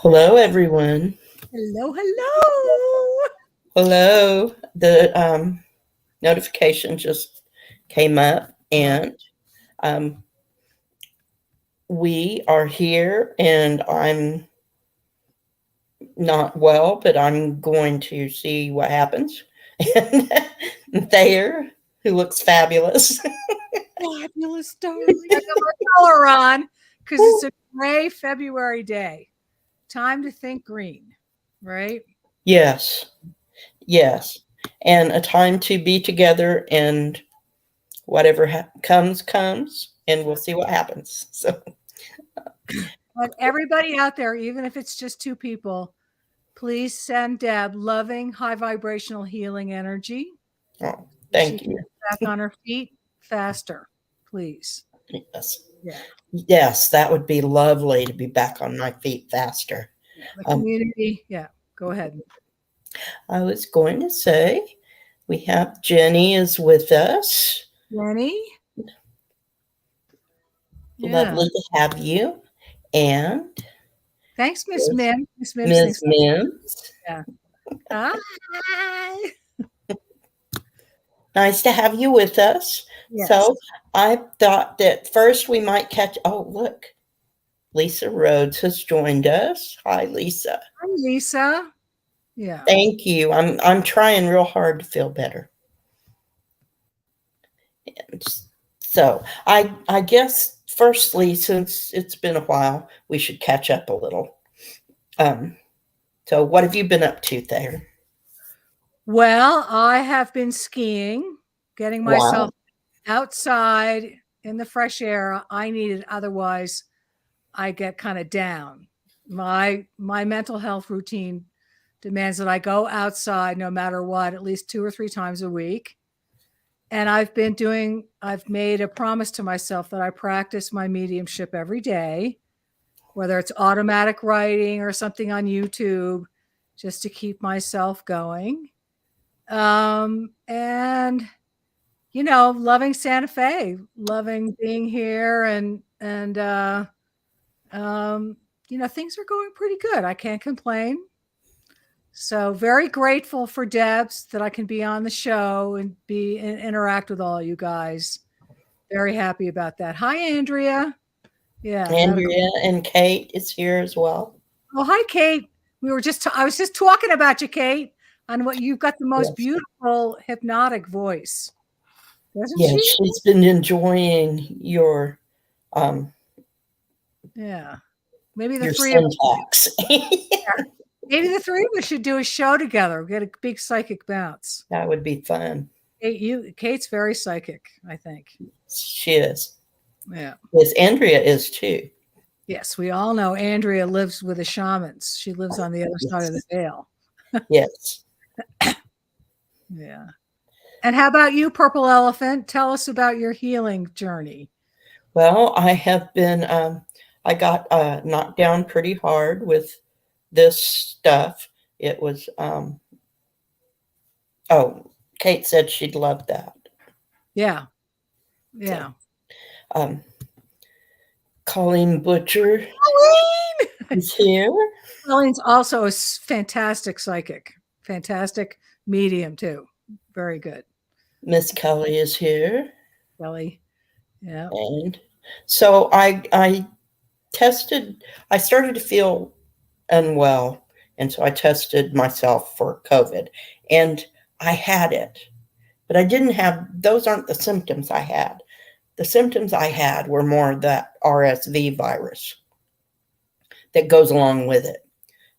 Hello, everyone. Hello, hello. Hello. The notification just came up, Right. and um, we are here, and I'm not well, but I'm going to see what happens. And Thayer, who looks fabulous. Fabulous, darling. I got my color on because it's a gray February day. Time to think green, right? Yes, yes. And a time to be together, and whatever comes, and we'll see what happens. So, But everybody out there, even if it's just two people, please send Deb loving, high vibrational healing energy. oh, She thank can you. get back on her feet faster, please. Yes. Yeah. Yes, that would be lovely to be back on my feet faster. Yeah. The Um, community. Yeah. Go ahead. I was going to say we have Jenny is with us. Jenny. Yeah. Lovely to have you. And Thanks, Miss there's Mim. Miss Mims. Ms. Thanks. Mims. Yeah. Hi. Nice to have you with us. Yes. So I thought that first we might catch. Oh, look, Lisa Rhodes has joined us. Hi, Lisa. Hi, Lisa. Yeah. Thank you. I'm trying real hard to feel better. And so I guess firstly, since it's been a while, we should catch up a little. So what have you been up to, Thayer? Well, I have been skiing, getting myself outside in the fresh air. I need it. Otherwise, I get kind of down. My mental health routine demands that I go outside no matter what, at least 2 or 3 times a week. And I've made a promise to myself that I practice my mediumship every day, whether it's automatic writing or something on YouTube, just to keep myself going. And loving Santa Fe, loving being here, and things are going pretty good. I can't complain. So very grateful for Debs that I can be on the show and interact with all you guys. Very happy about that. Hi, Andrea. Yeah. Andrea and Kate is here as well. Oh, hi, Kate. I was just talking about you, Kate, on what you've got the most beautiful hypnotic voice. Doesn't she? She's been enjoying your yeah. Maybe the your three syntax. Maybe the three of us should do a show together. Get a big psychic bounce. That would be fun. Kate's very psychic, I think. She is. Yeah. Yes, Andrea is too. Yes, we all know Andrea lives with the shamans. She lives on the other side of the veil. Yes. Yeah. And how about you, Purple Elephant? Tell us about your healing journey. Well, I have been, I got knocked down pretty hard with this stuff. It was, Kate said she'd love that. Yeah. Yeah. So, Colleen Butcher is here. Colleen's also a fantastic psychic, fantastic medium too. Very good. Miss Kelly is here. Kelly. Yeah. And so I started to feel unwell. And so I tested myself for COVID, and I had it, but those aren't the symptoms I had. The symptoms I had were more that RSV virus that goes along with it.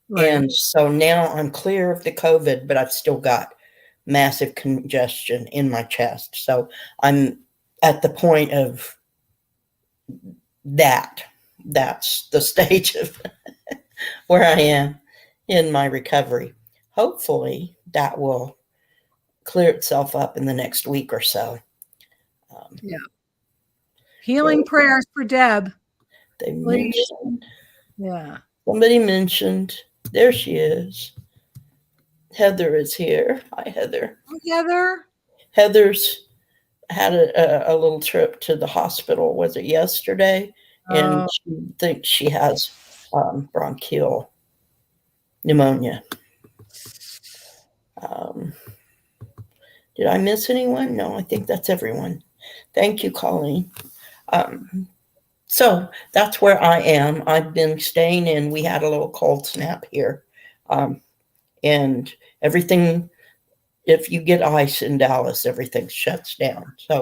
Right. And so now I'm clear of the COVID, but I've still got massive congestion in my chest. So I'm at the point of that's the stage of where I am in my recovery. Hopefully that will clear itself up in the next week or so. Yeah. Healing prayers for Deb. They mentioned. Yeah. Somebody mentioned. There she is. Heather is here. Hi, Heather. Hi, Heather. Heather's had a little trip to the hospital. Was it yesterday? And she thinks she has bronchial pneumonia. Did I miss anyone? No, I think that's everyone. Thank you, Colleen. So that's where I am. I've been staying in. We had a little cold snap here. And everything, if you get ice in Dallas, everything shuts down. So,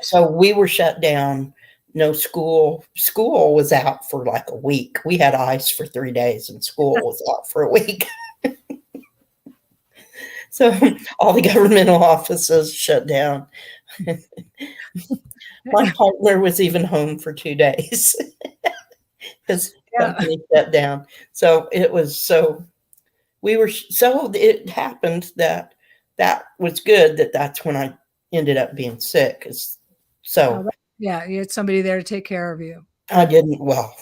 so we were shut down. No school. School was out for like a week. We had ice for 3 days and school was out for a week. So all the governmental offices shut down. My partner was even home for 2 days. His company shut down. So it was so it happened that was good that's when I ended up being sick. So yeah, you had somebody there to take care of you. I didn't, well,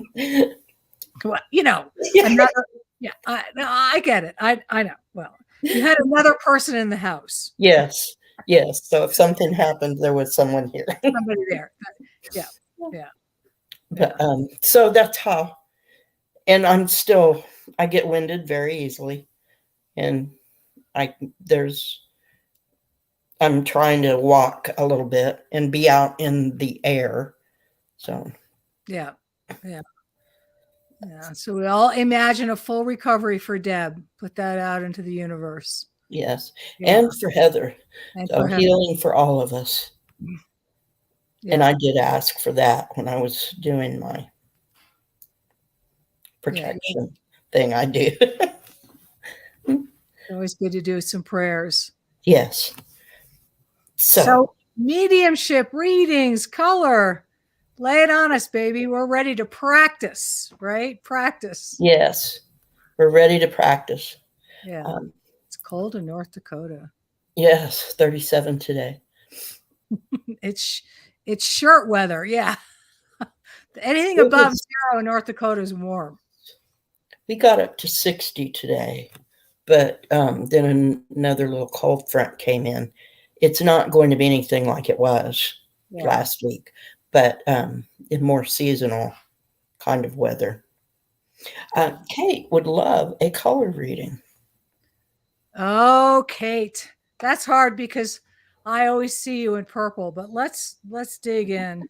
another, I get it. I know. Well, you had another person in the house. Yes. So if something happened, there was someone here. Somebody there. Yeah. But so that's how, and I get winded very easily, and I'm trying to walk a little bit and be out in the air. So yeah. So we all imagine a full recovery for Deb. Put that out into the universe. Yes. And for Heather. So healing for all of us. Yeah. And I did ask for that when I was doing my protection thing I do. Always good to do some prayers. Yes. So mediumship, readings, color. Lay it on us, baby. We're ready to practice, right? Practice. Yes. We're ready to practice. Yeah. It's cold in North Dakota. Yes. 37 today. It's shirt weather. Yeah. Anything above 0 in North Dakota is warm. We got up to 60 today, but then another little cold front came in. It's not going to be anything like it was last week, but more seasonal kind of weather. Kate would love a color reading. Oh, Kate, that's hard because I always see you in purple, but let's dig in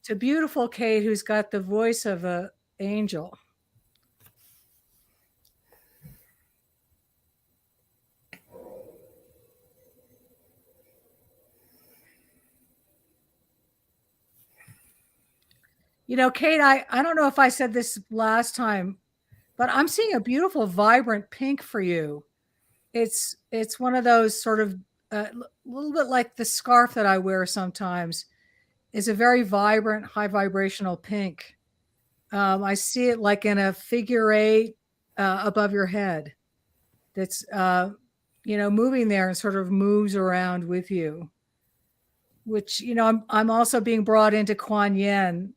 to beautiful Kate, who's got the voice of an angel. Kate, I don't know if I said this last time, but I'm seeing a beautiful, vibrant pink for you. It's one of those sort of a little bit like the scarf that I wear sometimes. Is a very vibrant, high vibrational pink. I see it like in a figure 8 above your head. That's moving there and sort of moves around with you. Which I'm also being brought into Kuan Yin.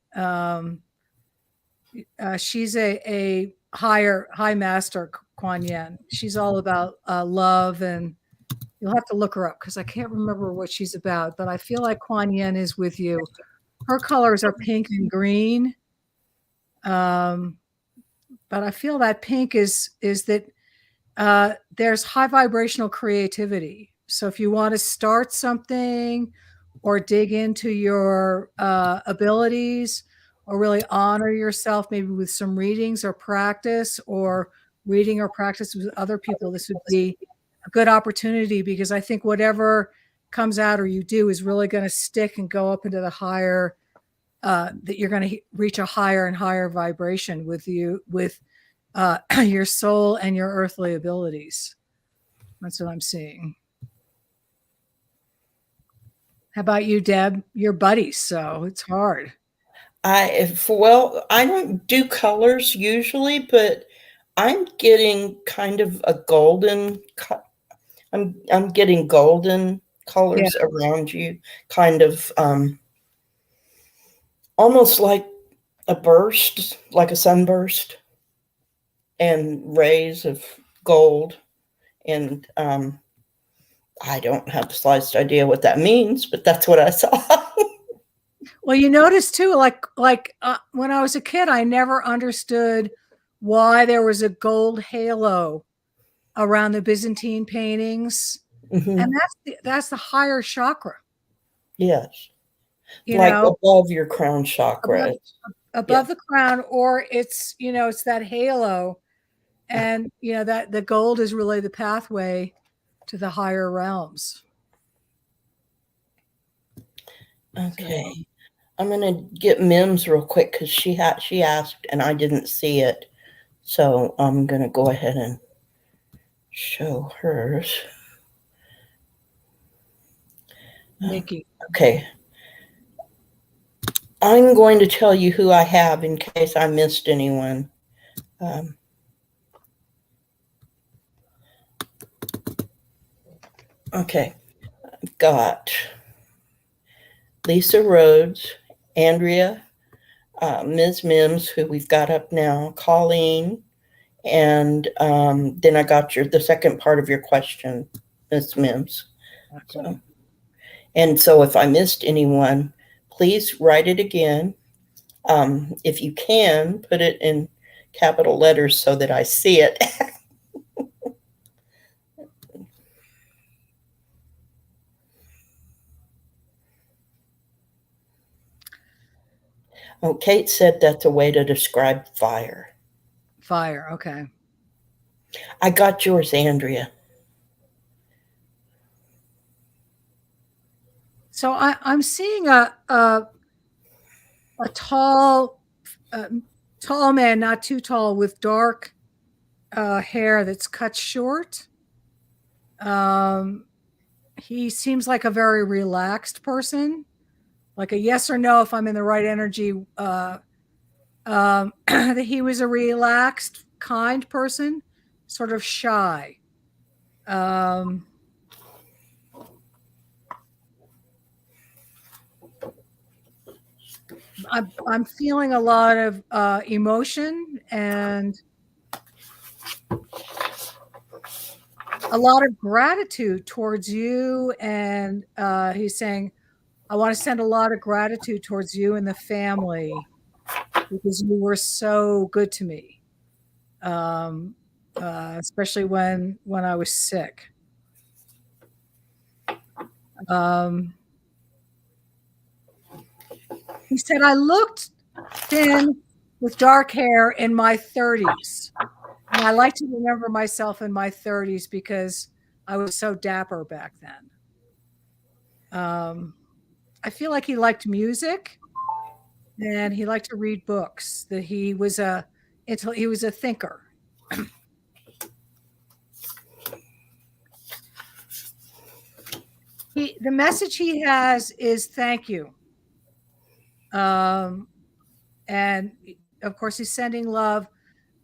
She's a high master Kuan Yin. She's all about love, and you'll have to look her up because I can't remember what she's about, but I feel like Kuan Yin is with you. Her colors are pink and green. But I feel that pink is that there's high vibrational creativity. So if you want to start something or dig into your abilities or really honor yourself, maybe with some readings or practice or reading or practice with other people, this would be a good opportunity, because I think whatever comes out or you do is really going to stick and go up into the higher, that you're going to reach a higher and higher vibration with your soul and your earthly abilities. That's what I'm seeing. How about you, Deb? You're buddies, so it's hard. I don't do colors usually, but I'm getting kind of a golden. I'm getting golden colors around you, kind of almost like a burst, like a sunburst, and rays of gold. And I don't have the slightest idea what that means, but that's what I saw. Well, you notice too, when I was a kid, I never understood why there was a gold halo around the Byzantine paintings, Hmm. and that's the higher chakra. Yes. You Like know, above your crown chakra. above Yeah. above the crown, or it's that halo, and that the gold is really the pathway to the higher realms. Okay. So I'm gonna get Mims real quick because she asked and I didn't see it. So I'm gonna go ahead and show hers. Nikki. Okay. I'm going to tell you who I have in case I missed anyone. Um, okay. I've got Lisa Rhodes, Andrea, Ms. Mims, who we've got up now, Colleen, and then I got the second part of your question, Ms. Mims. Okay. So if I missed anyone, please write it again. If you can, put it in capital letters so that I see it. Oh, Kate said that's a way to describe fire. Fire. Okay. I got yours, Andrea. So I'm seeing a tall tall man, not too tall, with dark hair that's cut short. He seems like a very relaxed person, like a yes or no if I'm in the right energy. That he was a relaxed, kind person, sort of shy. Um, I'm feeling a lot of emotion and a lot of gratitude towards you. And he's saying, I want to send a lot of gratitude towards you and the family because you were so good to me, um, especially when I was sick. Um, he said, I looked thin with dark hair in my 30s. And I like to remember myself in my 30s because I was so dapper back then. I feel like he liked music and he liked to read books. That he was a thinker. The message he has is thank you. Um, and of course he's sending love,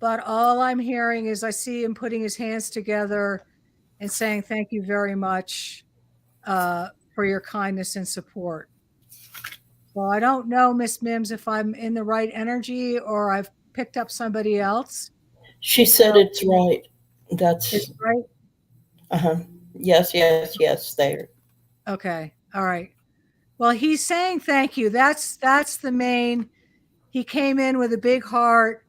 but all I'm hearing is I see him putting his hands together and saying thank you very much for your kindness and support. So I don't know, Miss Mims, if I'm in the right energy or I've picked up somebody else. She So said it's right. it's That's, right. uh-huh. Yes, yes, yes, there. Okay. All right. Well, he's saying thank you. That's the main. He came in with a big heart,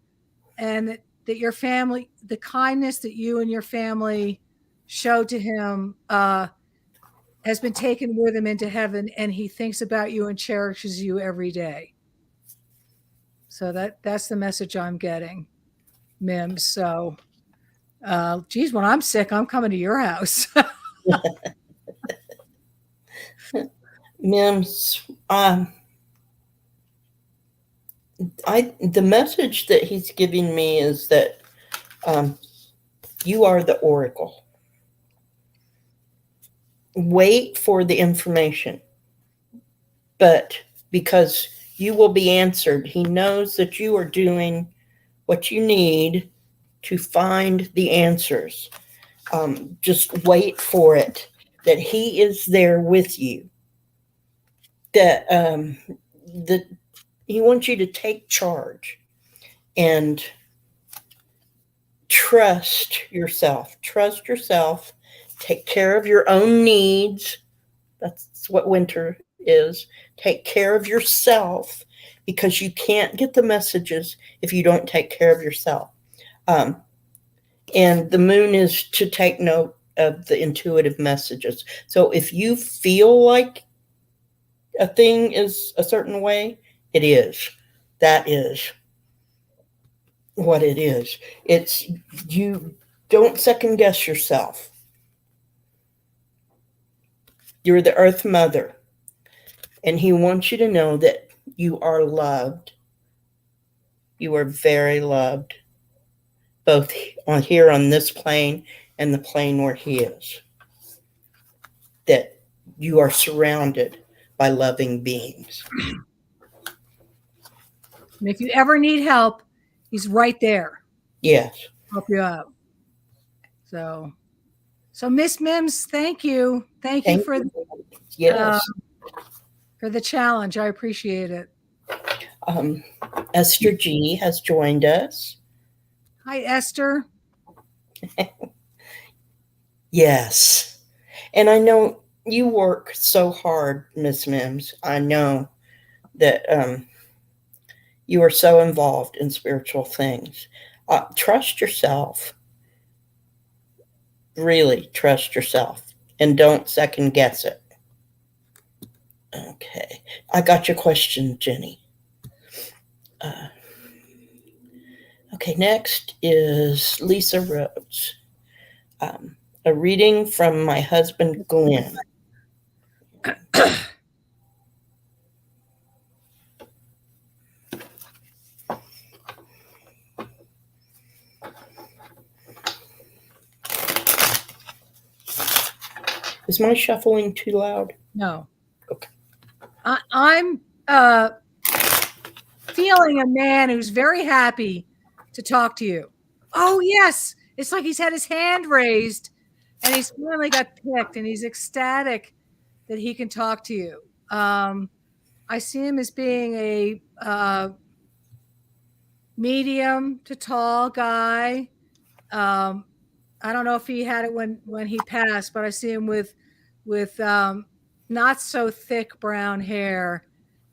and that your family, the kindness that you and your family showed to him, has been taken with him into heaven, and he thinks about you and cherishes you every day. So that's the message I'm getting, Mims. So, geez, when I'm sick, I'm coming to your house. Mims, the message that he's giving me is that um, you are the oracle. Wait for the information, but because you will be answered, he knows that you are doing what you need to find the answers. Just wait for it, that he is there with you, that he wants you to take charge and trust yourself, take care of your own needs. That's what winter is take care of yourself, because you can't get the messages if you don't take care of yourself. And the moon is to take note of the intuitive messages. So if you feel like a thing is a certain way, it is. That is what it is. It's, you don't second guess yourself. You're the Earth Mother, and he wants you to know that you are loved. You are very loved, both on here on this plane and the plane where he is. That you are surrounded by loving beings. And if you ever need help, he's right there. Yes. Help you out. So Miss Mims, thank you. Thank you for yes. For the challenge. I appreciate it. Esther G has joined us. Hi, Esther. Yes. And I know you work so hard, Miss Mims. I know that you are so involved in spiritual things. Trust yourself. Really trust yourself, and don't second guess it. Okay. I got your question, Jenny. Okay, next is Lisa Rhodes. A reading from my husband, Glenn. Is my shuffling too loud? No. Okay. I'm feeling a man who's very happy to talk to you. Oh, yes. It's like he's had his hand raised and he's finally got picked and he's ecstatic that he can talk to you. I see him as being a medium to tall guy. I don't know if he had it when he passed, but I see him with not so thick brown hair,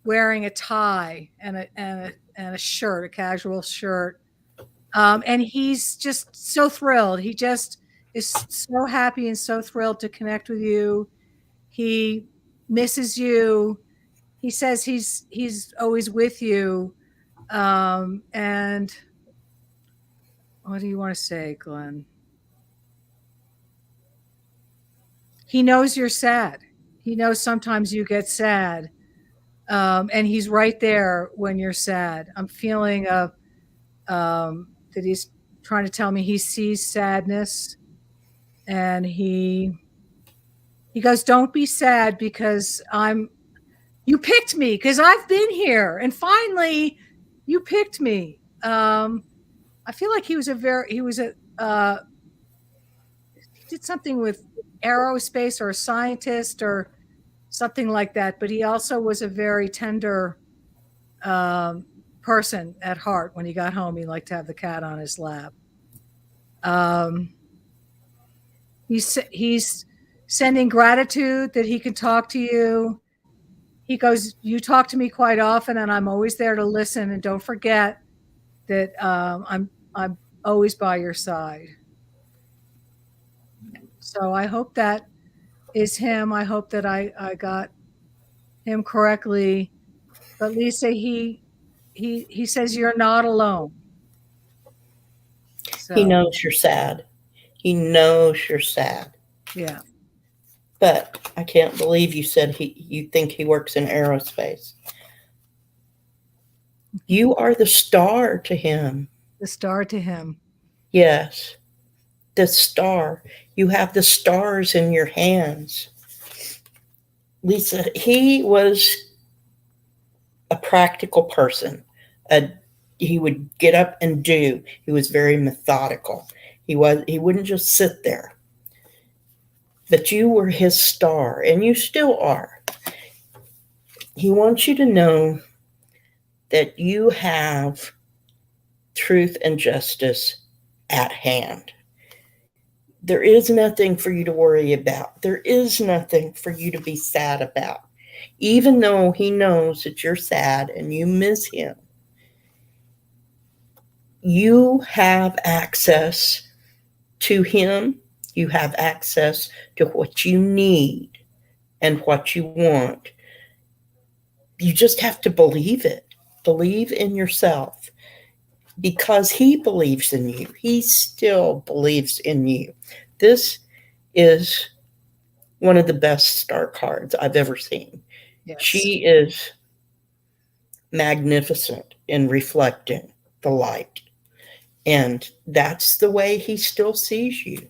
wearing a tie and a shirt, a casual shirt. And he's just so thrilled. He just is so happy and so thrilled to connect with you. He misses you. He says he's always with you. And what do you want to say, Glenn? He knows you're sad. He knows sometimes you get sad. And he's right there when you're sad. I'm feeling that he's trying to tell me he sees sadness, and he goes, "Don't be sad, because you picked me, because I've been here, and finally you picked me." I feel like he did something with aerospace, or a scientist or something like that, but he also was a very tender person at heart. When he got home, he liked to have the cat on his lap. He's sending gratitude that he can talk to you. He goes, "You talk to me quite often, and I'm always there to listen. And don't forget that I'm always by your side." So I hope that is him. I hope that I got him correctly. But Lisa, he says you're not alone. So, he knows you're sad. He knows you're sad. Yeah. But I can't believe you said you think he works in aerospace. You are the star to him. The star to him. Yes. The star. You have the stars in your hands. Lisa, he was a practical person. He would get up and do. He was very methodical. He wouldn't just sit there. But you were his star, and you still are. He wants you to know that you have truth and justice at hand. There is nothing for you to worry about. There is nothing for you to be sad about. Even though he knows that you're sad and you miss him, you have access to him. You have access to what you need and what you want. You just have to believe it. Believe in yourself. Because he believes in you. He still believes in you. This is one of the best star cards I've ever seen. Yes. She is magnificent in reflecting the light. And that's the way he still sees you.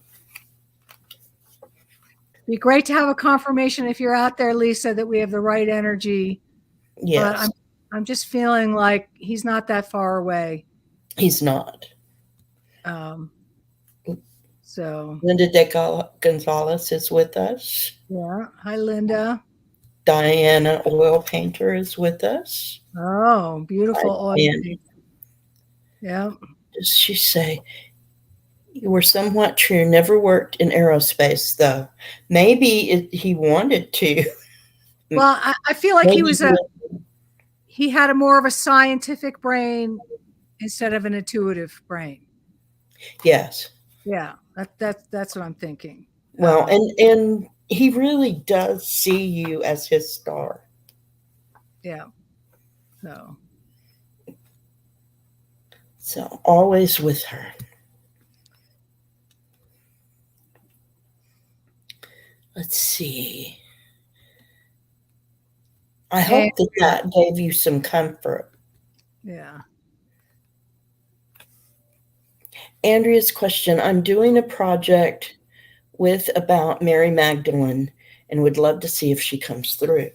Be great to have a confirmation if you're out there, Lisa, that we have the right energy. Yes. But I'm just feeling like he's not that far away. He's not. So Linda de Gonzalez is with us. yeah. Hi, Linda. Diana Oil Painter is with us. Oh, beautiful oil painter. Yeah. Does she say, you were somewhat true, never worked in aerospace, though? Maybe he wanted to. Well, I feel like he had a more of a scientific brain instead of an intuitive brain. Yes. Yeah, that's what I'm thinking. Well, and he really does see you as his star. Yeah. So always with her. Let's see. I hope that gave you some comfort. Yeah. Andrea's question, I'm doing a project about Mary Magdalene and would love to see if she comes through.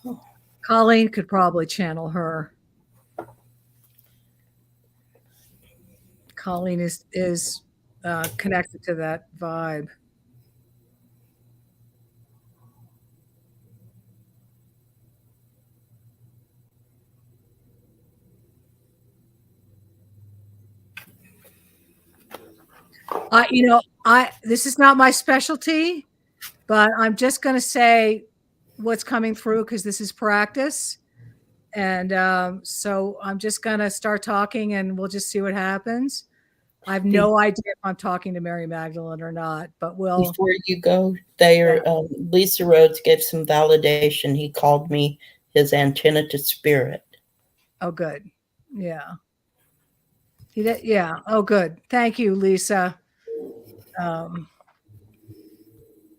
Oh. Colleen could probably channel her. Colleen is connected to that vibe. This is not my specialty, but I'm just going to say what's coming through because this is practice. And so I'm just going to start talking and we'll just see what happens. I have no idea if I'm talking to Mary Magdalene or not, but before you go, Thayer, Lisa Rhodes gave some validation. He called me his antenna to spirit. Oh, good. Yeah. Yeah. Oh, good. Thank you, Lisa.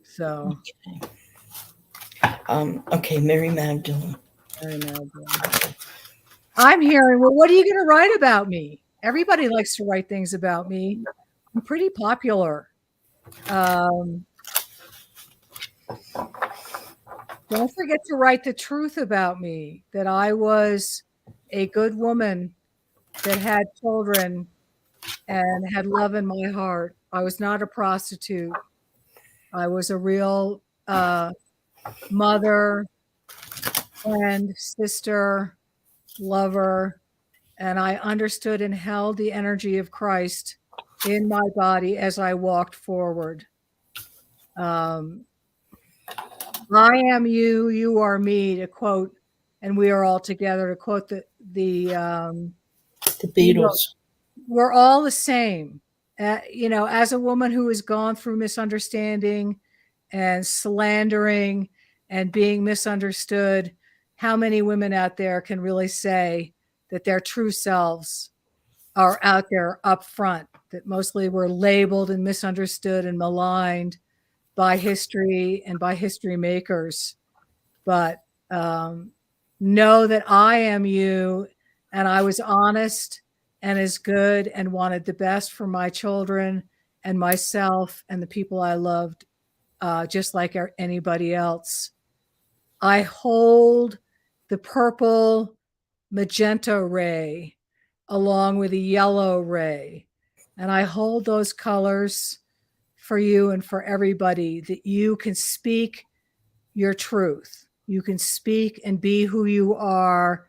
So. Okay, Mary Magdalene. I'm hearing, well, what are you going to write about me? Everybody likes to write things about me. I'm pretty popular. Don't forget to write the truth about me, that I was a good woman that had children and had love in my heart. I was not a prostitute. I was a real mother, friend, sister, lover, and I understood and held the energy of Christ in my body as I walked forward. I am you, you are me, to quote, and we are all together, to quote the Beatles. We're all the same. As a woman who has gone through misunderstanding and slandering and being misunderstood, how many women out there can really say that their true selves are out there up front, that mostly were labeled and misunderstood and maligned by history and by history makers? But know that I am you, and I was honest and as good and wanted the best for my children and myself and the people I loved, just like anybody else. I hold the purple magenta ray along with the yellow ray, and I hold those colors for you and for everybody, that you can speak your truth. You can speak and be who you are.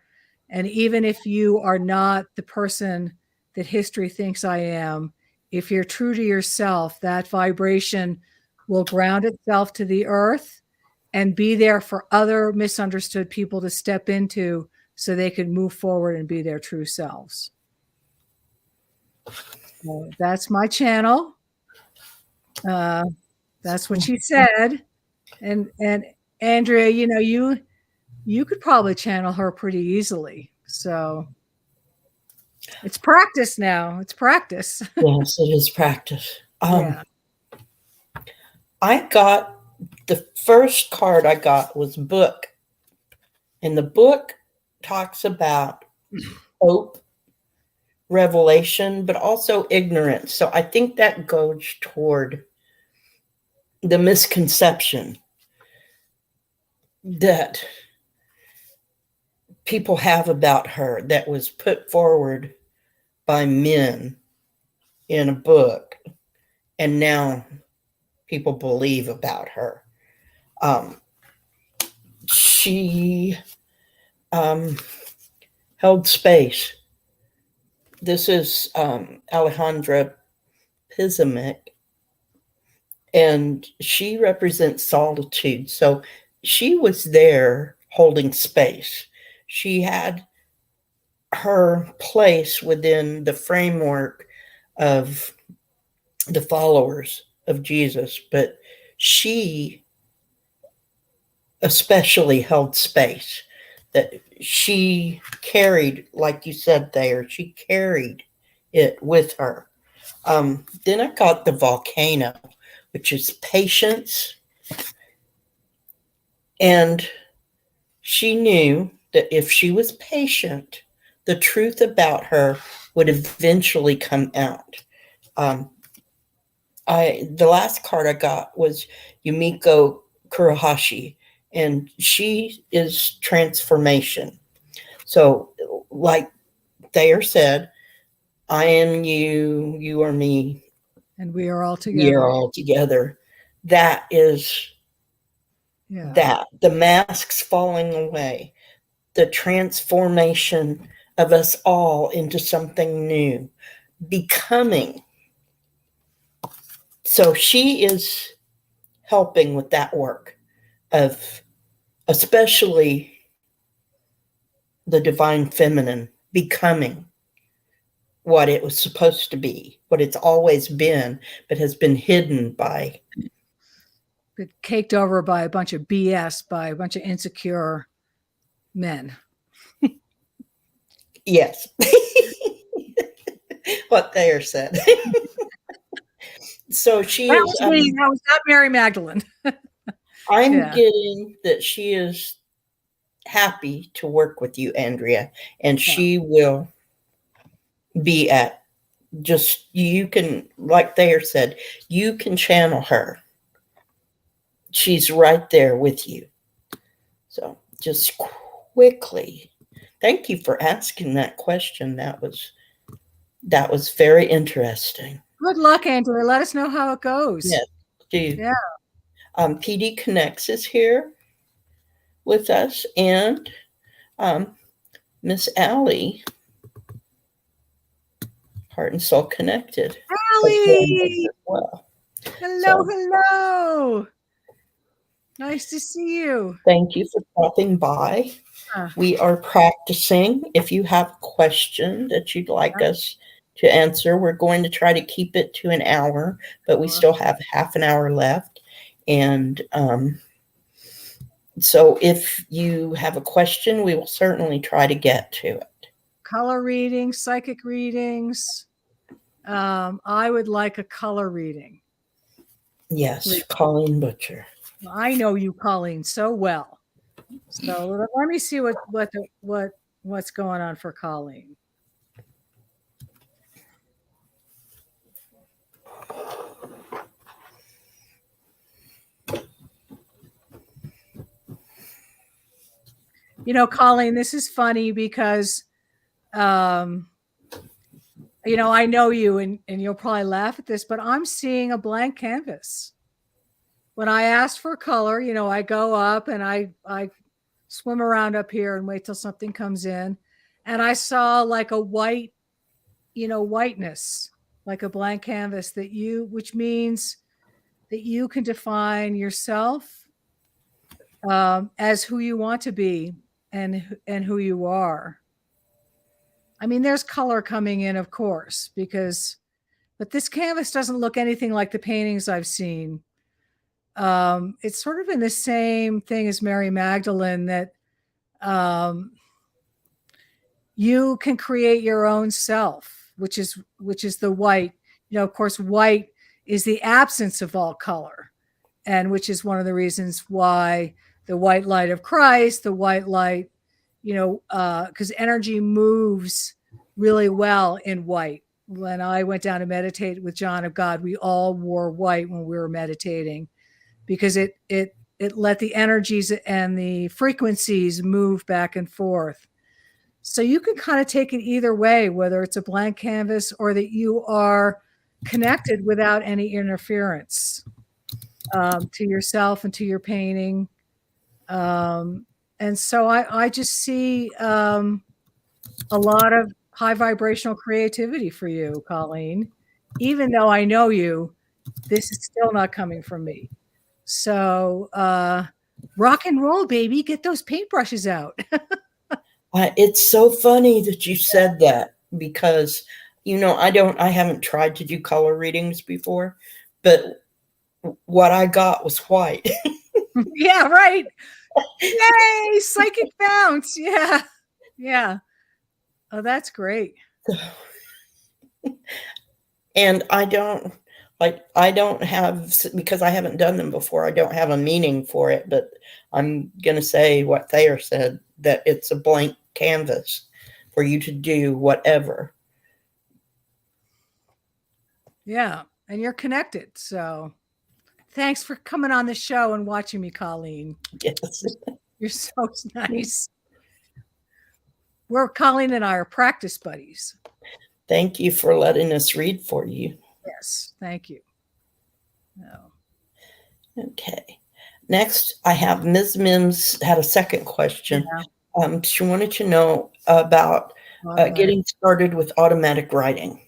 And even if you are not the person that history thinks I am, if you're true to yourself, that vibration will ground itself to the earth and be there for other misunderstood people to step into so they could move forward and be their true selves. So that's my channel. That's what she said. And Andrea, you could probably channel her pretty easily. So it's practice now. It's practice. Yes, it is practice. Yeah. I got the first card I got was book. And the book talks about hope, revelation, but also ignorance. So I think that goes toward the misconception that people have about her that was put forward by men in a book, and now people believe about her. She held space. This is Alejandra Pizamic, and she represents solitude. So she was there holding space. She had her place within the framework of the followers of Jesus, but she especially held space. That she carried, like you said, Thayer, she carried it with her. Then I got the volcano, which is patience. And she knew that if she was patient, the truth about her would eventually come out. The last card I got was Yumiko Kurohashi, and she is transformation. So, like Thayer said, I am you, you are me, and we are all together. We are all together. That is that. The masks falling away, the transformation of us all into something new, becoming. So she is helping with that work of especially the divine feminine becoming what it was supposed to be, what it's always been, but has been hidden by. But caked over by a bunch of BS, by a bunch of insecure men. Yes. What Thayer said. So she that is. Was me. That was not Mary Magdalene. I'm getting that she is happy to work with you, Andrea, and she will be at just, you can, like Thayer said, you can channel her. She's right there with you. So just quickly, thank you for asking that question. That was very interesting. Good luck, Andrea. Let us know how it goes. Yes, do. Yeah. PD Connects is here with us, and Miss Allie, Heart and Soul Connected. Allie! Well. Hello. Nice to see you. Thank you for stopping by. We are practicing. If you have a question that you'd like us to answer, we're going to try to keep it to an hour, but we still have half an hour left. And so if you have a question, we will certainly try to get to it. Color readings, psychic readings. I would like a color reading. Yes, Colleen Butcher. I know you, Colleen, so well. So let me see what's going on for Colleen. Colleen, this is funny because, I know you and you'll probably laugh at this, but I'm seeing a blank canvas. When I asked for color, I go up and I swim around up here and wait till something comes in. And I saw like a white, whiteness, like a blank canvas which means that you can define yourself as who you want to be and who you are. I mean, there's color coming in, of course, but this canvas doesn't look anything like the paintings I've seen. It's sort of in the same thing as Mary Magdalene, that you can create your own self, which is the white. Of course, white is the absence of all color, and which is one of the reasons why the white light of Christ, the white light, because energy moves really well in white. When I went down to meditate with John of God, we all wore white when we were meditating, because it let the energies and the frequencies move back and forth. So you can kind of take it either way, whether it's a blank canvas or that you are connected without any interference to yourself and to your painting. And so I just see a lot of high vibrational creativity for you, Colleen. Even though I know you, this is still not coming from me. So rock and roll, baby. Get those paintbrushes out. It's so funny that you said that, because, I haven't tried to do color readings before, but what I got was white. Yeah, right. Yay, psychic bounce. Yeah. Yeah. Oh, that's great. And I don't have, because I haven't done them before, I don't have a meaning for it, but I'm going to say what Thayer said, that it's a blank canvas for you to do whatever. Yeah. And you're connected. So thanks for coming on the show and watching me, Colleen. Yes. You're so nice. Colleen and I are practice buddies. Thank you for letting us read for you. Yes, thank you. No. Okay. Next, I have Ms. Mims had a second question. Yeah. She wanted to know about getting started with automatic writing.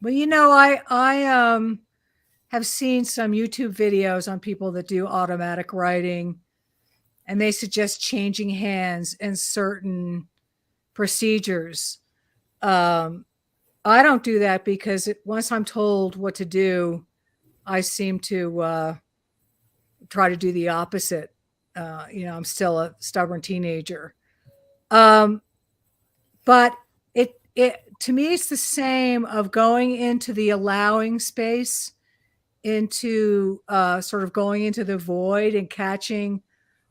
Well, I have seen some YouTube videos on people that do automatic writing, and they suggest changing hands and certain procedures. I don't do that, because once I'm told what to do, I seem to try to do the opposite. I'm still a stubborn teenager. But it to me, it's the same of going into the allowing space, into sort of going into the void and catching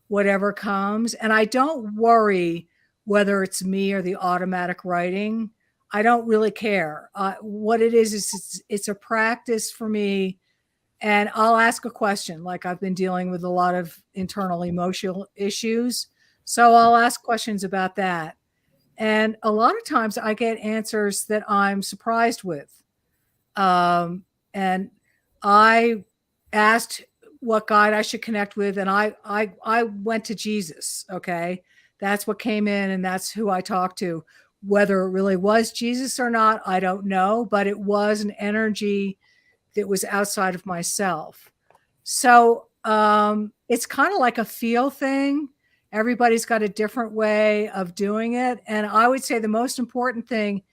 whatever comes. And I don't worry whether it's me or the automatic writing. I don't really care. What it is it's a practice for me. And I'll ask a question. Like, I've been dealing with a lot of internal emotional issues, so I'll ask questions about that. And a lot of times I get answers that I'm surprised with. And I asked what guide I should connect with, and I went to Jesus. Okay. That's what came in, and that's who I talked to. Whether it really was Jesus or not, I don't know, but it was an energy that was outside of myself. So it's kind of like a feel thing. Everybody's got a different way of doing it. And I would say the most important thing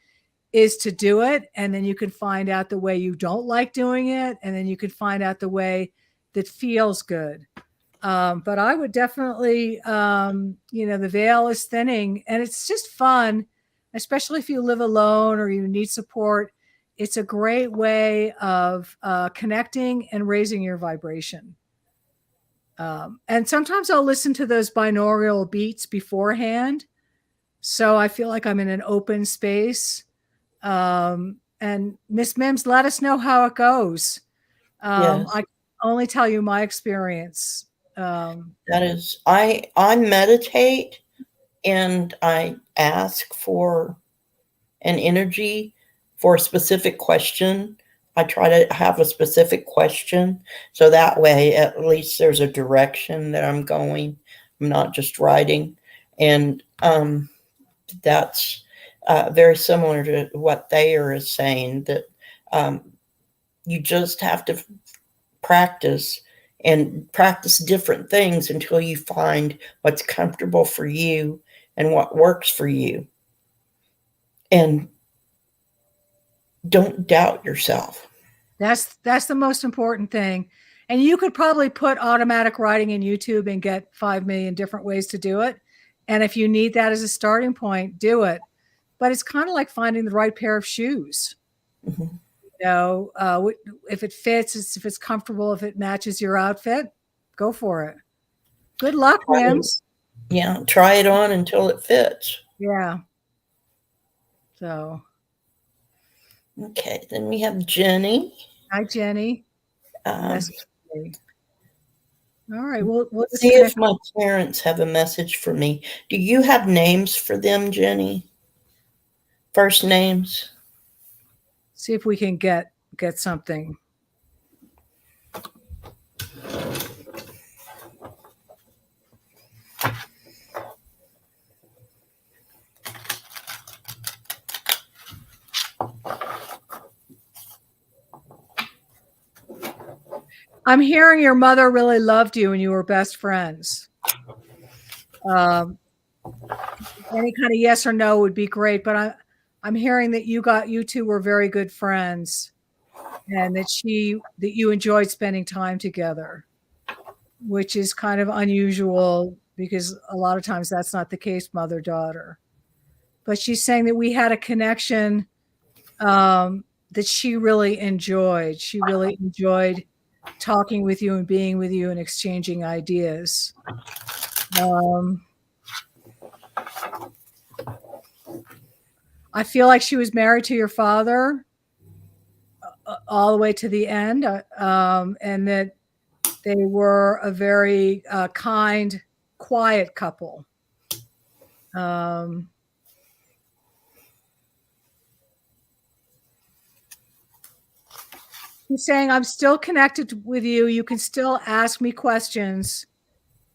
is to do it. And then you can find out the way you don't like doing it. And then you can find out the way that feels good. But I would definitely, the veil is thinning, and it's just fun, especially if you live alone or you need support. It's a great way of connecting and raising your vibration. And sometimes I'll listen to those binaural beats beforehand, so I feel like I'm in an open space. And Miss Mims, let us know how it goes. Yes. I can only tell you my experience. That is, I meditate, and I ask for an energy for a specific question. I try to have a specific question, so that way at least there's a direction that I'm going. I'm not just writing. And that's very similar to what Thayer is saying, that you just have to practice and practice different things until you find what's comfortable for you and what works for you. And don't doubt yourself. That's the most important thing. And you could probably put automatic writing in YouTube and get 5 million different ways to do it. And if you need that as a starting point, do it. But it's kind of like finding the right pair of shoes. Mm-hmm. You know, if it fits, if it's comfortable, if it matches your outfit, go for it. Good luck, Mims. Yeah, try it on until it fits. Yeah. So. Okay, then we have Jenny. Hi, Jenny. All right, we'll see if my parents have a message for me. Do you have names for them, Jenny? First names? See if we can get something. I'm hearing your mother really loved you and you were best friends. Any kind of yes or no would be great, but I'm hearing that you two were very good friends, and that you enjoyed spending time together, which is kind of unusual because a lot of times that's not the case, mother-daughter. But she's saying that we had a connection that she really enjoyed. She really enjoyed talking with you and being with you and exchanging ideas. I feel like she was married to your father all the way to the end, and that they were a very kind, quiet couple. He's saying, I'm still connected with you. You can still ask me questions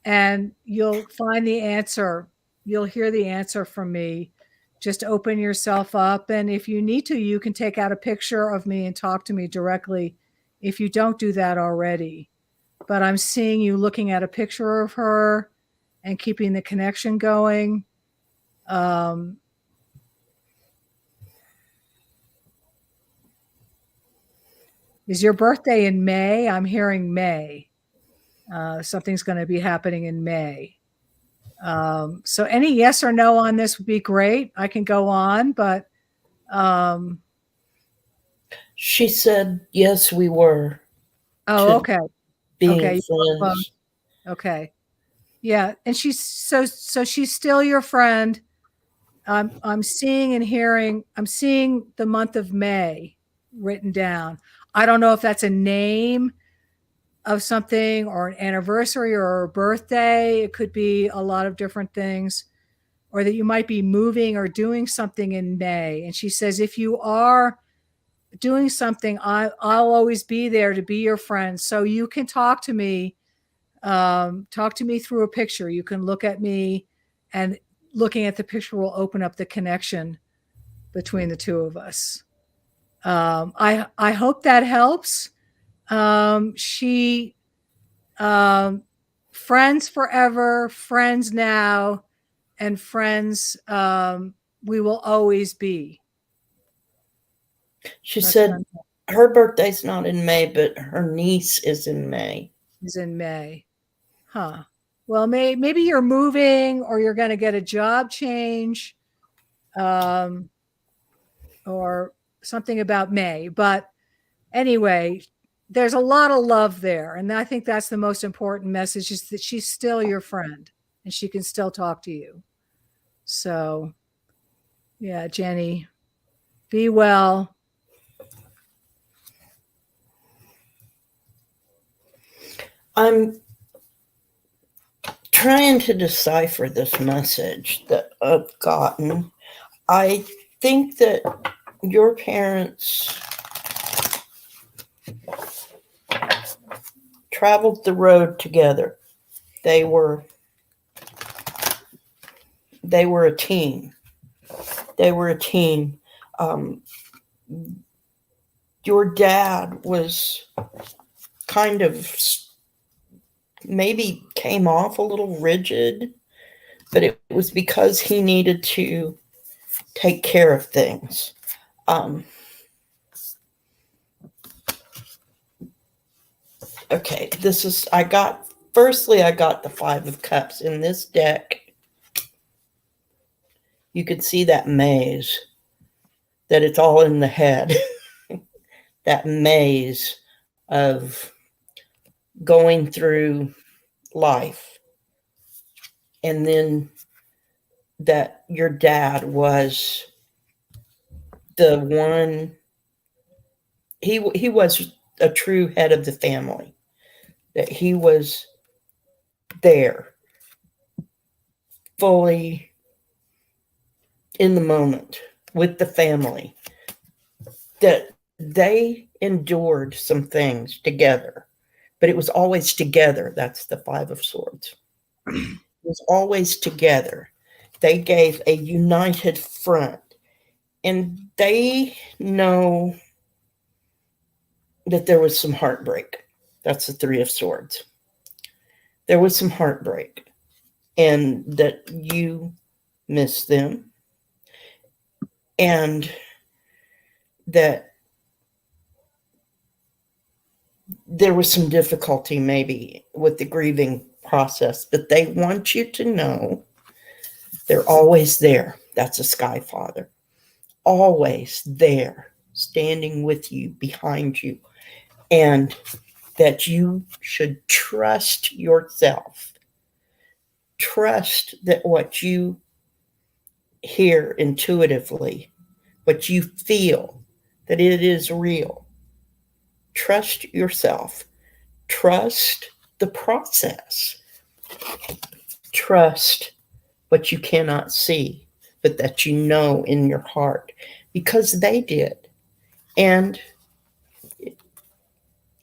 and you'll find the answer. You'll hear the answer from me. Just open yourself up. And if you need to, you can take out a picture of me and talk to me directly if you don't do that already. But I'm seeing you looking at a picture of her and keeping the connection going. Is your birthday in May? I'm hearing May. Something's going to be happening in May. So any yes or no on this would be great. I can go on, but she said yes, we were. Oh, okay. Being friends. Okay. Yeah, and she's so she's still your friend. I'm seeing and hearing. I'm seeing the month of May written down. I don't know if that's a name of something or an anniversary or a birthday. It could be a lot of different things, or that you might be moving or doing something in May. And she says, if you are doing something, I'll always be there to be your friend. So you can talk to me through a picture. You can look at me, and looking at the picture will open up the connection between the two of us. I hope that helps. Friends forever, friends now, and friends we will always be. She said her birthday's not in May, but her niece is in May. Is in May. Huh. Well, maybe you're moving, or you're going to get a job change, or something about May. But anyway, there's a lot of love there. And I think that's the most important message, is that she's still your friend and she can still talk to you. So, yeah, Jenny, be well. I'm trying to decipher this message that I've gotten. I think that your parents traveled the road together. They were a team. They were a team. Your dad was kind of maybe came off a little rigid, but it was because he needed to take care of things. Okay, I got the Five of Cups in this deck. You could see that maze, that it's all in the head. That maze of going through life. And then that your dad was the one, he was a true head of the family, that he was there, fully in the moment with the family, that they endured some things together, but it was always together. That's the Five of Swords. It was always together. They gave a united front, and they know that there was some heartbreak. That's the Three of Swords. There was some heartbreak, and that you miss them, and that there was some difficulty maybe with the grieving process, but they want you to know they're always there. That's a Sky Father. Always there, standing with you, behind you, and that you should trust yourself. Trust that what you hear intuitively, what you feel, that it is real. Trust yourself. Trust the process. Trust what you cannot see, but that you know in your heart, because they did. And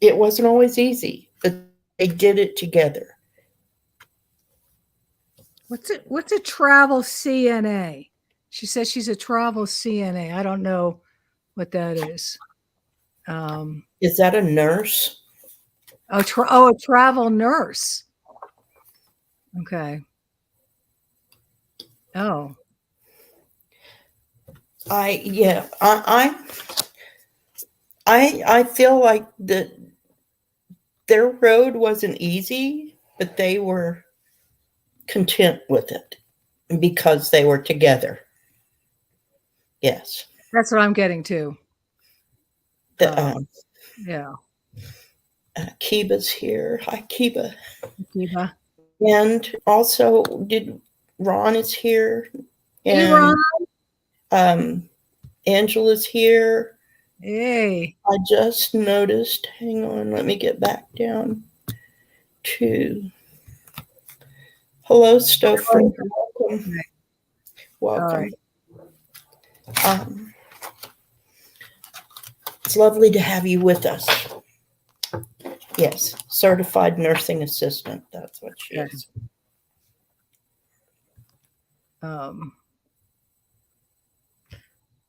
it wasn't always easy, but they did it together. What's a travel CNA? She says she's a travel CNA. I don't know what that is. Is that a nurse? A travel nurse. Okay. Oh. I feel like that their road wasn't easy, but they were content with it because they were together. Yes. That's what I'm getting to. Yeah. Kiba's here. Hi, Kiba. Kiba. And also, Ron is here. And, hey, Ron. Angela's here. Hey. I just noticed. Hang on, let me get back down to. Hello, Stouffer. Welcome. Welcome. Right. It's lovely to have you with us. Yes, certified nursing assistant. That's what she is.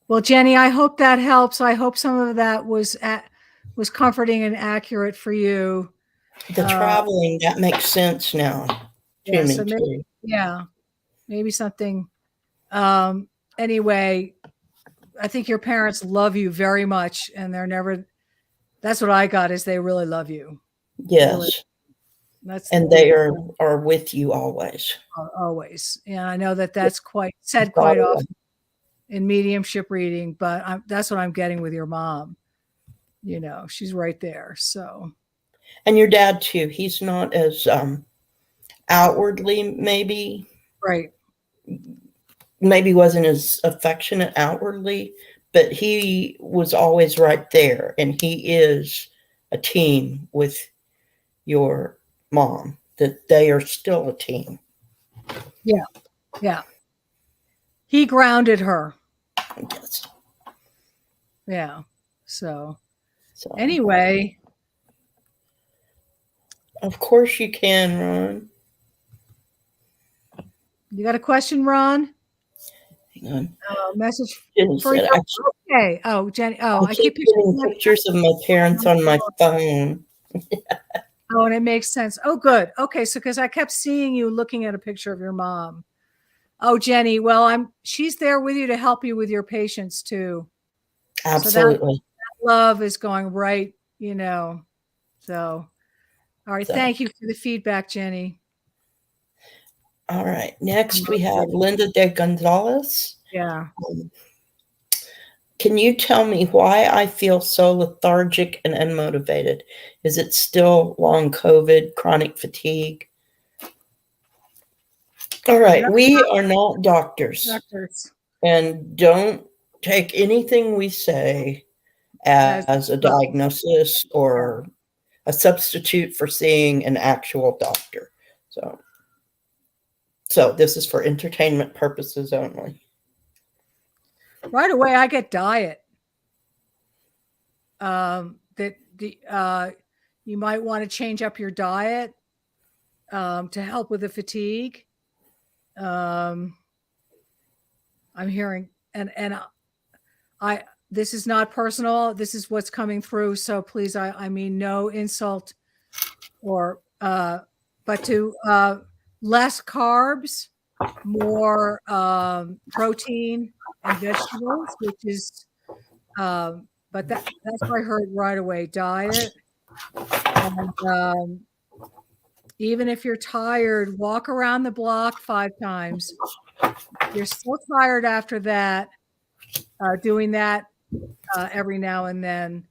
Well, Jenny, I hope that helps. I hope some of that was comforting and accurate for you. The traveling, that makes sense now to me, so maybe, too. Maybe something. Anyway, I think your parents love you very much, and that's what I got, is they really love you. Yes. Really, they are with you always. Always. And I know that's quite often in mediumship reading, but that's what I'm getting with your mom. You know, she's right there. So. And your dad too. He's not as outwardly, maybe. Right. Maybe wasn't as affectionate outwardly, but he was always right there. And he is a team with your mom, that they are still a team. Yeah. Yeah. He grounded her. Yes. Yeah. So anyway. Of course you can, Ron. You got a question, Ron? Hang on. Message Jenny for you. Okay. Oh, Jenny. Oh, I keep getting pictures of my parents on my phone. Oh, and it makes sense. Oh, good. Okay, so because I kept seeing you looking at a picture of your mom. Oh, Jenny. Well, she's there with you to help you with your patients too. Absolutely. So that love is going right, So, all right. So, Thank you for the feedback, Jenny. all right. Next, we have Linda de Gonzalez. Yeah. Can you tell me why I feel so lethargic and unmotivated? Is it still long COVID, chronic fatigue? All right. We are not doctors. And don't take anything we say as a diagnosis or a substitute for seeing an actual doctor. So this is for entertainment purposes only. Right away, I get diet. You might want to change up your diet to help with the fatigue. I'm hearing, and this is not personal. This is what's coming through. So please, I mean, no insult but to less carbs, more protein and vegetables, which is, but that's what I heard right away, diet. And even if you're tired, walk around the block 5 times. If you're still tired after that, doing that every now and then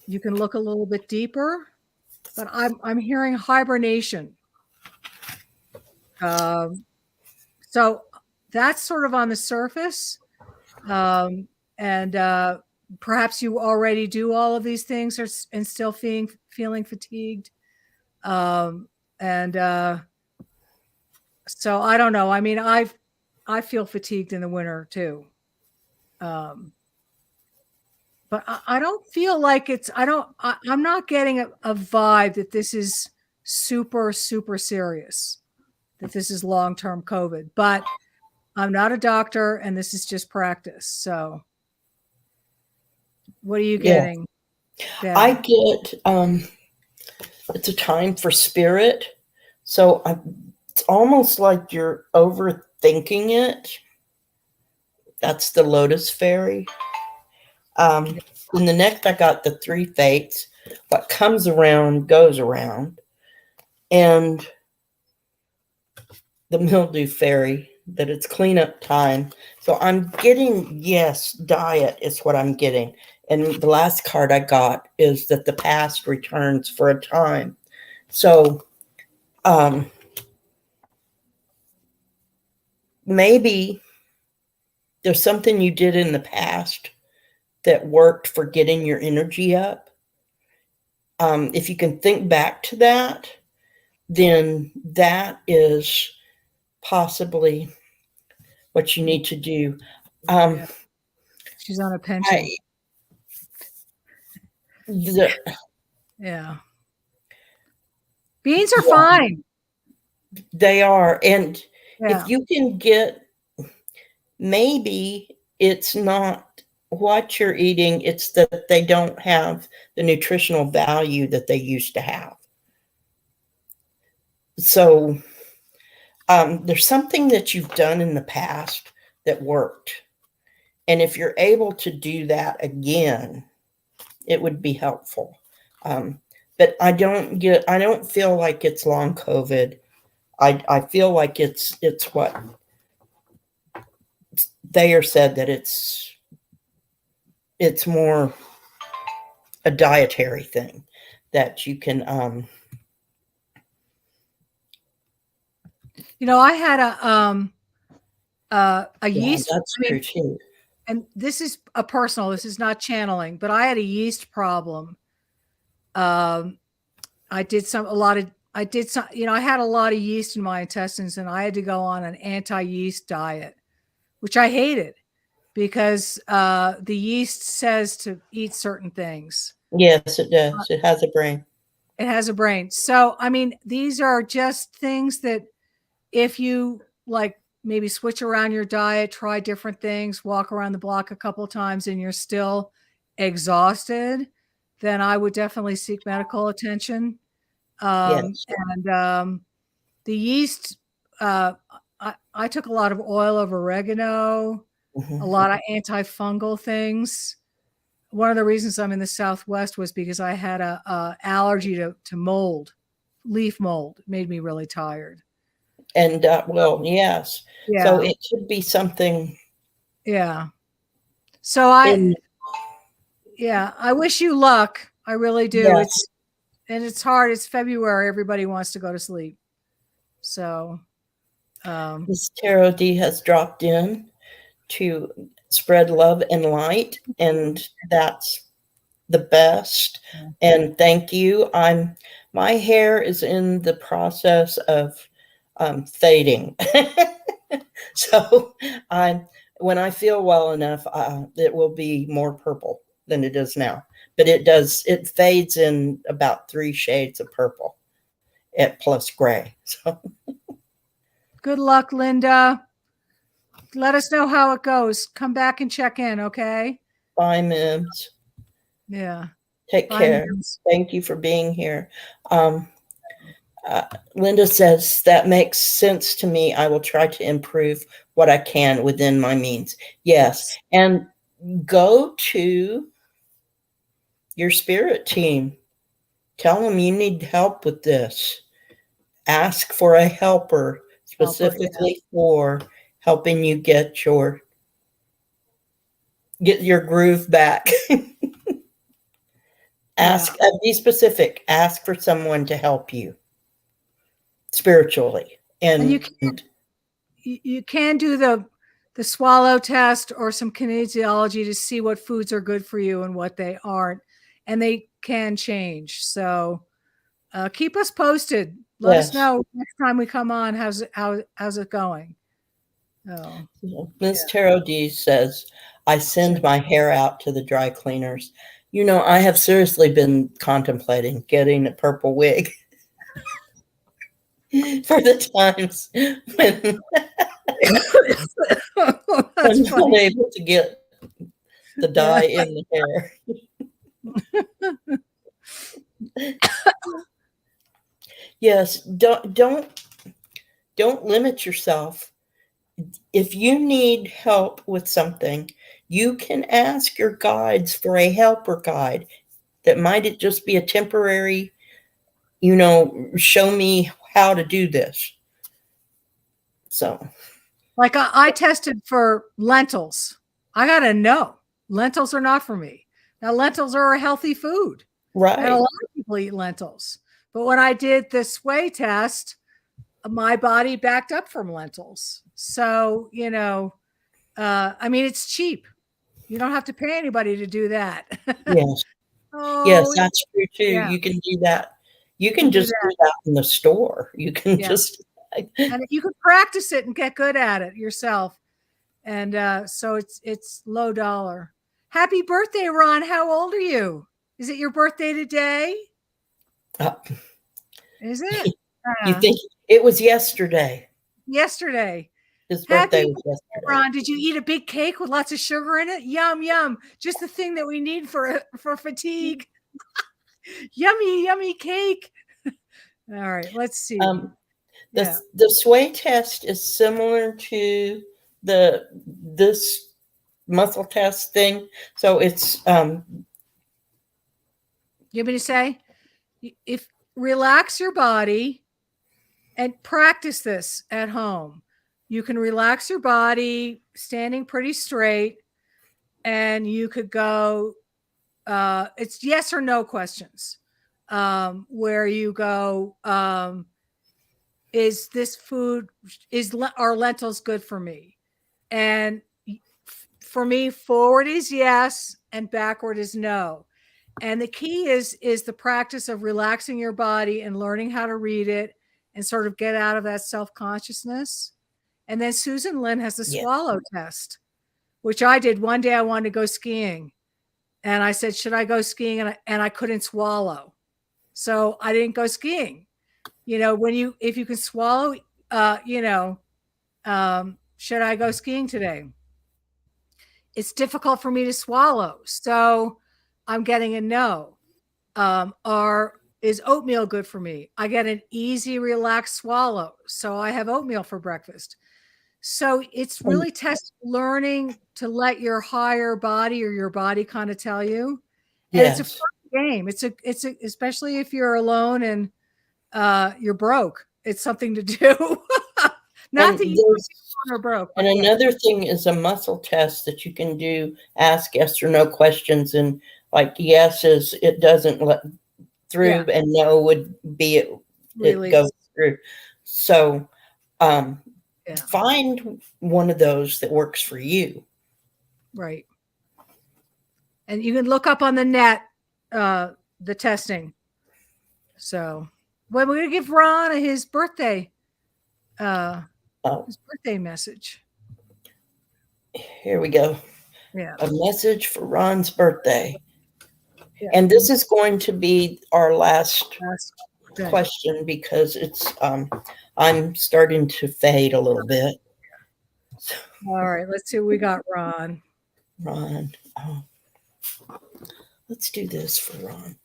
you can look a little bit deeper. But I'm hearing hibernation. So that's sort of on the surface. And perhaps you already do all of these things and still feeling fatigued. So I don't know. I mean, I feel fatigued in the winter too. But I don't feel like I'm not getting a vibe that this is super, super serious, that this is long-term COVID. But I'm not a doctor and this is just practice. So what are you getting? Yeah. I get, it's a time for spirit. So it's almost like you're overthinking it. That's the Lotus Fairy. In the next, I got the 3 fates. What comes around goes around. And the Mildew Fairy, that it's cleanup time. So I'm getting, yes, diet is what I'm getting. And the last card I got is that the past returns for a time. So maybe there's something you did in the past that worked for getting your energy up. If you can think back to that, then that is possibly what you need to do. She's on a pension. Yeah. Beans are fine. They are. And if you can get, maybe it's not what you're eating, it's that they don't have the nutritional value that they used to have. So there's something that you've done in the past that worked. And if you're able to do that again, it would be helpful. But I don't feel like it's long COVID. I feel like it's what Thayer said, that it's more a dietary thing that you can I had a yeast. That's true too. And this is a personal, this is not channeling, but I had a yeast problem. I had a lot of yeast in my intestines, and I had to go on an anti-yeast diet, which I hated because the yeast says to eat certain things. Yes, it does. It has a brain. It has a brain. So, I mean, these are just things that if you maybe switch around your diet, try different things, walk around the block a couple of times, and you're still exhausted, then I would definitely seek medical attention. Yes. And the yeast, I took a lot of oil of oregano, a Mhm. lot of antifungal things. One of the reasons I'm in the Southwest was because I had a allergy to mold, leaf mold. It made me really tired. And well, yes. So Yeah. it could be something Yeah. So in. I wish you luck. I really do. Yes. It's hard. It's February. Everybody wants to go to sleep. So, Miss Tarot D has dropped in to spread love and light, and that's the best. And thank you. My hair is in the process of fading. So when I feel well enough, it will be more purple than it is now. But it fades in about 3 shades of purple at plus gray. So good luck, Linda. Let us know how it goes. Come back and check in, okay? bye, Mims. Yeah. Take Bye, care. Mims. Thank you for being here. Um, Linda says, that makes sense to me. I will try to improve what I can within my means. Yes. And go to your spirit team. Tell them you need help with this. Ask for a helper specifically for helping you get your groove back. Ask, be specific. Ask for someone to help you spiritually. And And you can do the swallow test or some kinesiology to see what foods are good for you and what they aren't, and they can change. So keep us posted. Let us yes, know next time we come on. How's it going? Oh, Miss Tarot D says, I send my hair out to the dry cleaners. I have seriously been contemplating getting a purple wig for the times when I'm not able to get the dye in the hair. Yes, don't limit yourself. If you need help with something, you can ask your guides for a helper guide that might just be a temporary, show me how to do this. So, like I tested for lentils. I gotta know lentils are not for me. Now lentils are a healthy food, and a right. lot of people eat lentils. But when I did the sway test, my body backed up from lentils. So I mean, it's cheap. You don't have to pay anybody to do that. Yes. Yes, Oh, that's true too. yeah, You can do that. You you can can do just do that. that in the store. You can Yeah, just and you can practice it and get good at it yourself. And so it's low dollar. Happy birthday, Ron. How old are you? Is it your birthday today? uh, Is it? you think it was yesterday. Yesterday. His birthday Happy was birthday, yesterday. Ron. Did you eat a big cake with lots of sugar in it? Yum, yum. Just the thing that we need for fatigue. Yummy, yummy cake. All right, let's see. The sway test is similar to this muscle test thing. So it's You want me to say? If relax your body and practice this at home. You can relax your body standing pretty straight, and you could go, it's yes or no questions, where you go, is this food, are lentils good for me? And for me, forward is yes and backward is no. And the key is the practice of relaxing your body and learning how to read it and sort of get out of that self-consciousness. And then Susan Lynn has the swallow test, which I did one day. I wanted to go skiing, and I said, should I go skiing? And I couldn't swallow, so I didn't go skiing. If you can swallow, should I go skiing today? It's difficult for me to swallow. So I'm getting a no. Is oatmeal good for me? I get an easy, relaxed swallow. So I have oatmeal for breakfast. So it's really learning to let your higher body or your body kind of tell you. And it's a Yes. fun game. Especially if you're alone and you're broke. It's something to do. Not And that you are broke, and but yeah. another thing is a muscle test that you can do, ask yes or no questions, and like yes is it doesn't let through, and no would be it goes through. So find one of those that works for you. Right. And you can look up on the net the testing. So well, we're gonna give Ron his birthday message. Here we go. Yeah. A message for Ron's birthday. Yeah. And this is going to be our last question because it's I'm starting to fade a little bit. So. All right, let's see what we got, Ron. Ron. Oh. Let's do this for Ron.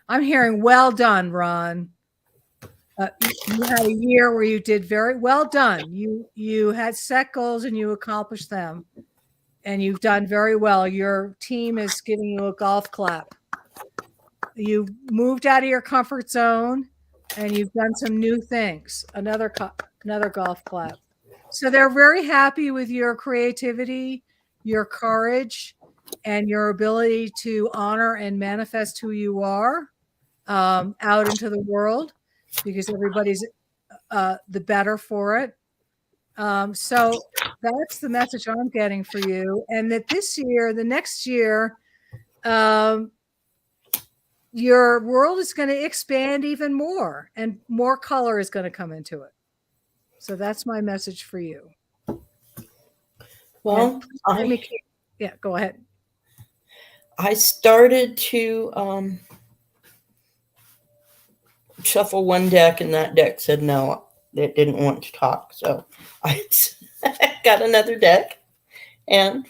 I'm hearing well done, Ron. You had a year where you did very well done. You had set goals and you accomplished them. And you've done very well. Your team is giving you a golf clap. You've moved out of your comfort zone and you've done some new things. Another golf clap. So they're very happy with your creativity, your courage, and your ability to honor and manifest who you are out into the world, because everybody's the better for it. So that's the message I'm getting for you. And that this year, the next year, your world is going to expand even more and more color is going to come into it. So that's my message for you. Well, yeah, go ahead. I started to shuffle one deck and that deck said no, it didn't want to talk. So I got another deck, and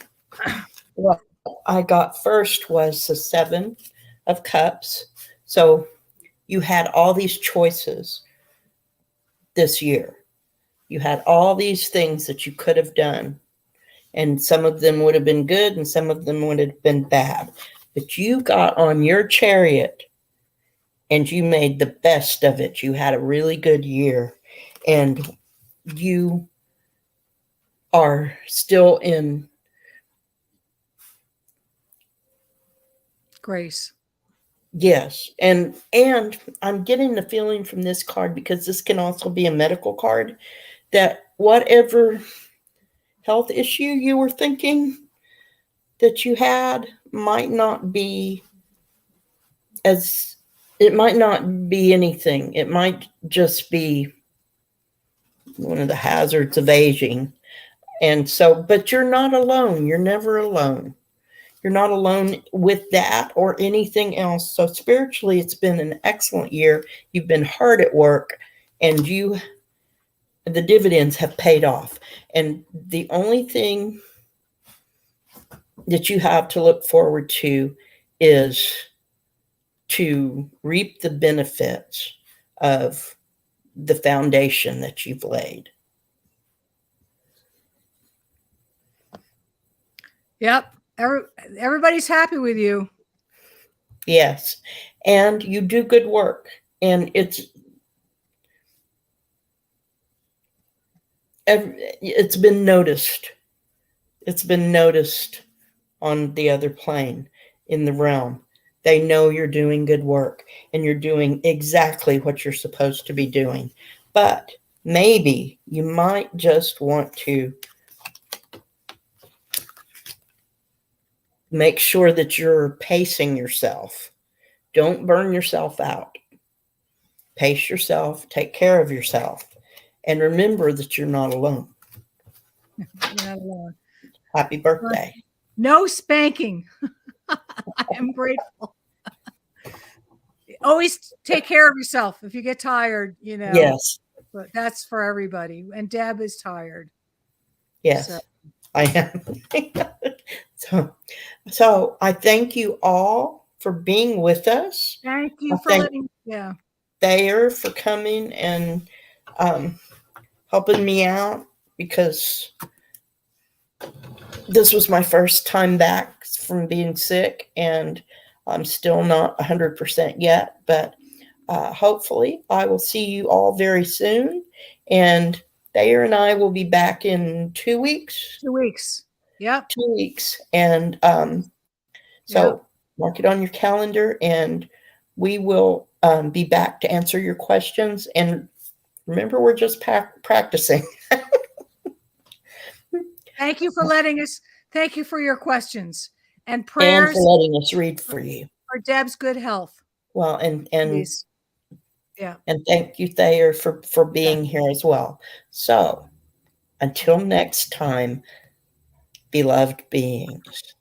what I got first was the 7 of Cups. So you had all these choices this year. You had all these things that you could have done, and some of them would have been good and some of them would have been bad. But you got on your chariot and you made the best of it. You had a really good year, and you are still in grace. Yes. And I'm getting the feeling from this card, because this can also be a medical card, that whatever health issue you were thinking that you had might not be anything. It might just be one of the hazards of aging. And so, but you're not alone. You're never alone. You're not alone with that or anything else. So spiritually, it's been an excellent year. You've been hard at work, and the dividends have paid off. And the only thing that you have to look forward to is to reap the benefits of the foundation that you've laid. Yep. Everybody's happy with you. Yes. And you do good work. And it's been noticed. It's been noticed on the other plane, in the realm. They know you're doing good work and you're doing exactly what you're supposed to be doing. But maybe you might just want to make sure that you're pacing yourself. Don't burn yourself out. Pace yourself, take care of yourself, and remember that you're not alone. You're not alone. Happy birthday. No spanking. I am grateful. Always take care of yourself. If you get tired, Yes. But that's for everybody. And Deb is tired. Yes. So, I am. So I thank you all for being with us. Thank I you for thank letting, yeah. Thayer for coming and helping me out, because this was my first time back from being sick, and I'm still not 100% yet, but hopefully I will see you all very soon. And Thayer and I will be back in 2 weeks. 2 weeks. Yep. 2 weeks. And so Yep. mark it on your calendar, and we will be back to answer your questions. And remember, we're just practicing. Thank you for letting us, thank you for your questions and And prayers for letting us read for you. for Deb's good health. Well, and Please. Yeah. and thank you, Thayer, for being here as well. So until next time, beloved beings.